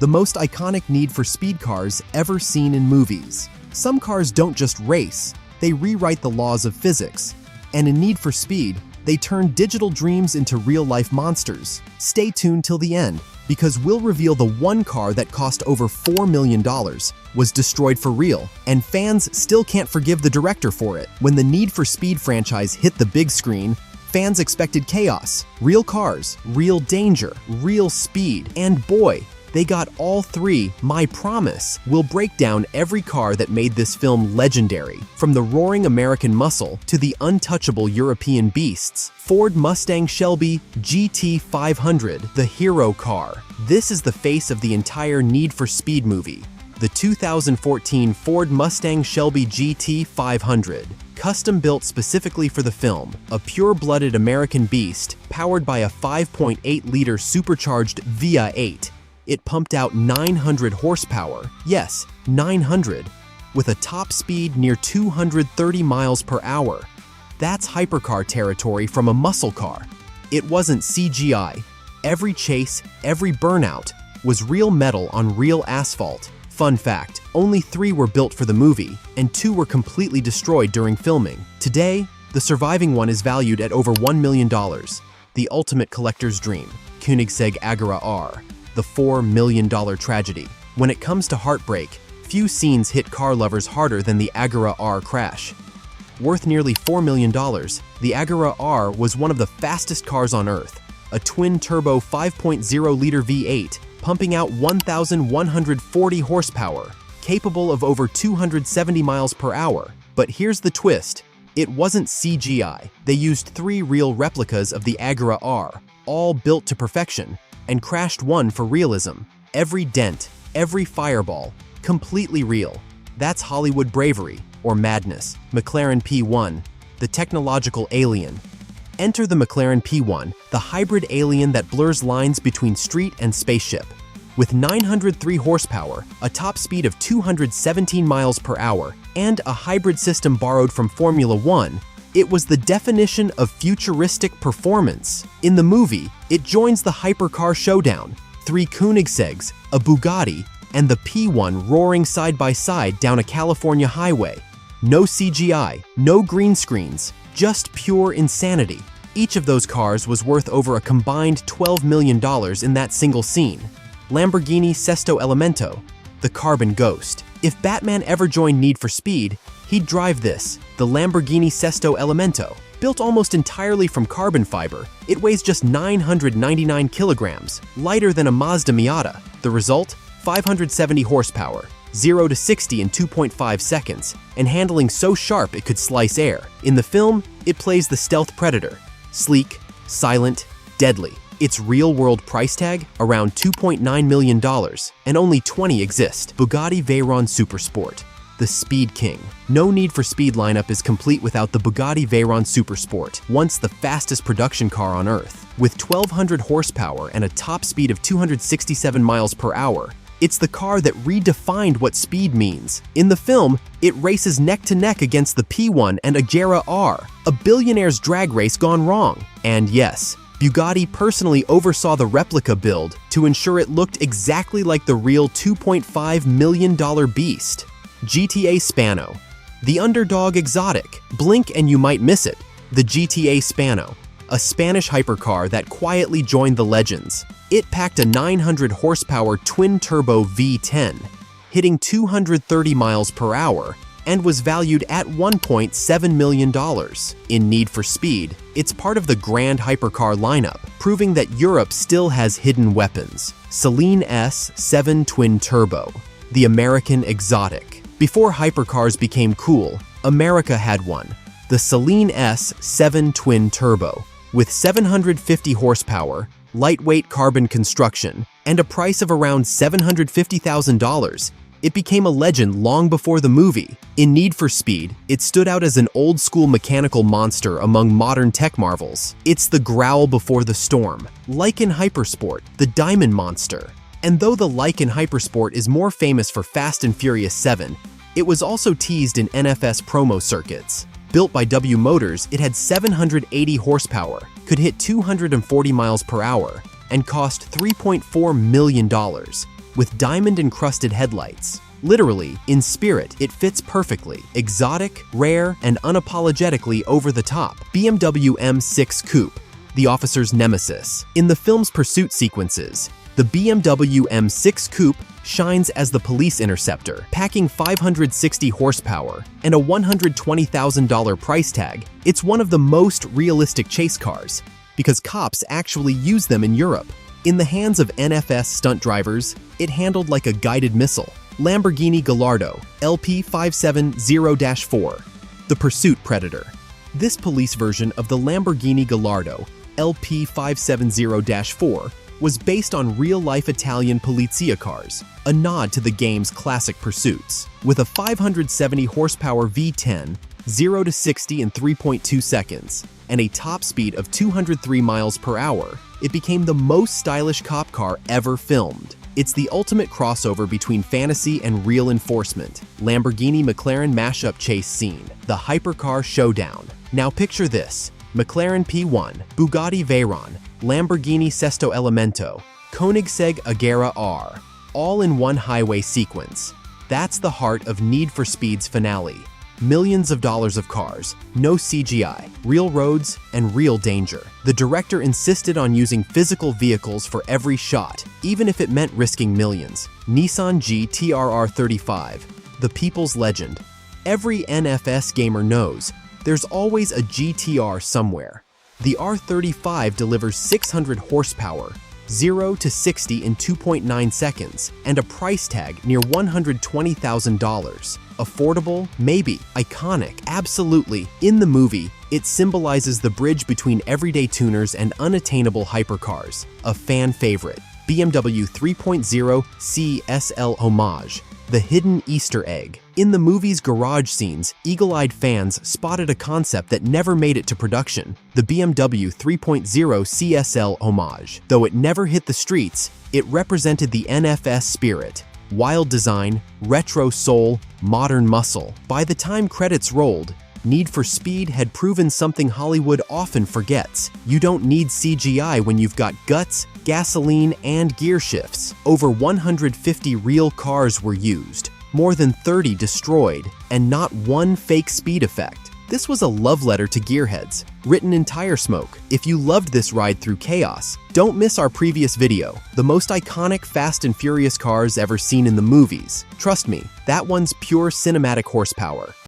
The most iconic Need for Speed cars ever seen in movies. Some cars don't just race, they rewrite the laws of physics. And in Need for Speed, they turn digital dreams into real-life monsters. Stay tuned till the end, because we'll reveal the one car that cost over $4 million, was destroyed for real, and fans still can't forgive the director for it. When the Need for Speed franchise hit the big screen, fans expected chaos, real cars, real danger, real speed, and boy, they got all three. My promise. We'll break down every car that made this film legendary, from the roaring American muscle to the untouchable European beasts. Ford Mustang Shelby GT500, the hero car. This is the face of the entire Need for Speed movie. The 2014 Ford Mustang Shelby GT500. Custom-built specifically for the film, a pure-blooded American beast powered by a 5.8-liter supercharged V8. It pumped out 900 horsepower, yes, 900, with a top speed near 230 miles per hour. That's hypercar territory from a muscle car. It wasn't CGI. Every chase, every burnout, was real metal on real asphalt. Fun fact, only 3 were built for the movie, and 2 were completely destroyed during filming. Today, the surviving one is valued at over $1 million. The ultimate collector's dream, Koenigsegg Agera R. The $4 million tragedy. When it comes to heartbreak, few scenes hit car lovers harder than the Agera R crash. Worth nearly $4 million, the Agera R was one of the fastest cars on Earth, a twin-turbo 5.0-liter V8 pumping out 1,140 horsepower, capable of over 270 miles per hour. But here's the twist. It wasn't CGI. They used 3 real replicas of the Agera R, all built to perfection, and crashed one for realism. Every dent, every fireball, completely real. That's Hollywood bravery, or madness. McLaren P1, the technological alien. Enter the McLaren P1, the hybrid alien that blurs lines between street and spaceship. With 903 horsepower, a top speed of 217 miles per hour, and a hybrid system borrowed from Formula 1, it was the definition of futuristic performance. In the movie, it joins the Hypercar showdown, 3 Koenigsegg's, a Bugatti, and the P1 roaring side by side down a California highway. No CGI, no green screens, just pure insanity. Each of those cars was worth over a combined $12 million in that single scene. Lamborghini Sesto Elemento, the carbon ghost. If Batman ever joined Need for Speed, he'd drive this, the Lamborghini Sesto Elemento. Built almost entirely from carbon fiber, it weighs just 999 kilograms, lighter than a Mazda Miata. The result? 570 horsepower, 0 to 60 in 2.5 seconds, and handling so sharp it could slice air. In the film, it plays the stealth predator. Sleek, silent, deadly. Its real-world price tag? Around $2.9 million, and only 20 exist. Bugatti Veyron Supersport, the Speed King. No Need for Speed lineup is complete without the Bugatti Veyron Supersport, once the fastest production car on Earth. With 1,200 horsepower and a top speed of 267 miles per hour, it's the car that redefined what speed means. In the film, it races neck-to-neck against the P1 and Agera R, a billionaire's drag race gone wrong. And yes, Bugatti personally oversaw the replica build to ensure it looked exactly like the real $2.5 million beast. GTA Spano, the underdog exotic. Blink and you might miss it. The GTA Spano, a Spanish hypercar that quietly joined the legends. It packed a 900 horsepower twin-turbo V10, hitting 230 miles per hour, and was valued at $1.7 million. In Need for Speed, it's part of the Grand Hypercar lineup, proving that Europe still has hidden weapons. Celine S7 Twin Turbo, the American exotic. Before hypercars became cool, America had one, the Celine S7 Twin Turbo. With 750 horsepower, lightweight carbon construction, and a price of around $750,000, it became a legend long before the movie. In Need for Speed, it stood out as an old-school mechanical monster among modern tech marvels. It's the growl before the storm, like in Hypersport, the Diamond Monster. And though the Lycan Hypersport is more famous for Fast and Furious 7, it was also teased in NFS promo circuits. Built by W Motors, it had 780 horsepower, could hit 240 miles per hour, and cost $3.4 million. with diamond-encrusted headlights. Literally, in spirit, it fits perfectly. Exotic, rare, and unapologetically over the top. BMW M6 Coupe, the officer's nemesis. In the film's pursuit sequences, the BMW M6 Coupe shines as the police interceptor, packing 560 horsepower and a $120,000 price tag. It's one of the most realistic chase cars, because cops actually use them in Europe. In the hands of NFS stunt drivers, it handled like a guided missile. Lamborghini Gallardo LP570-4, the Pursuit Predator. This police version of the Lamborghini Gallardo LP570-4 was based on real-life Italian Polizia cars, a nod to the game's classic pursuits. With a 570 horsepower V10, 0 to 60 in 3.2 seconds, and a top speed of 203 miles per hour, it became the most stylish cop car ever filmed. It's the ultimate crossover between fantasy and real enforcement. Lamborghini McLaren mashup chase scene, the Hypercar showdown. Now picture this: McLaren P1, Bugatti Veyron, Lamborghini Sesto Elemento, Koenigsegg Agera R, all in one highway sequence. That's the heart of Need for Speed's finale. Millions of dollars of cars, no CGI, real roads, and real danger. The director insisted on using physical vehicles for every shot, even if it meant risking millions. Nissan GT-R R35, the people's legend. Every NFS gamer knows there's always a GT-R somewhere. The R35 delivers 600 horsepower, 0 to 60 in 2.9 seconds, and a price tag near $120,000. Affordable? Maybe. Iconic? Absolutely. In the movie, it symbolizes the bridge between everyday tuners and unattainable hypercars. A fan favorite. BMW 3.0 CSL Hommage, the hidden Easter egg. In the movie's garage scenes, eagle-eyed fans spotted a concept that never made it to production: the BMW 3.0 CSL Hommage. Though it never hit the streets, it represented the NFS spirit. Wild design, retro soul, modern muscle. By the time credits rolled, Need for Speed had proven something Hollywood often forgets. You don't need CGI when you've got guts, gasoline, and gear shifts. Over 150 real cars were used, more than 30 destroyed, and not one fake speed effect. This was a love letter to gearheads, written in tire smoke. If you loved this ride through chaos, don't miss our previous video, the most iconic Fast and Furious cars ever seen in the movies. Trust me, that one's pure cinematic horsepower.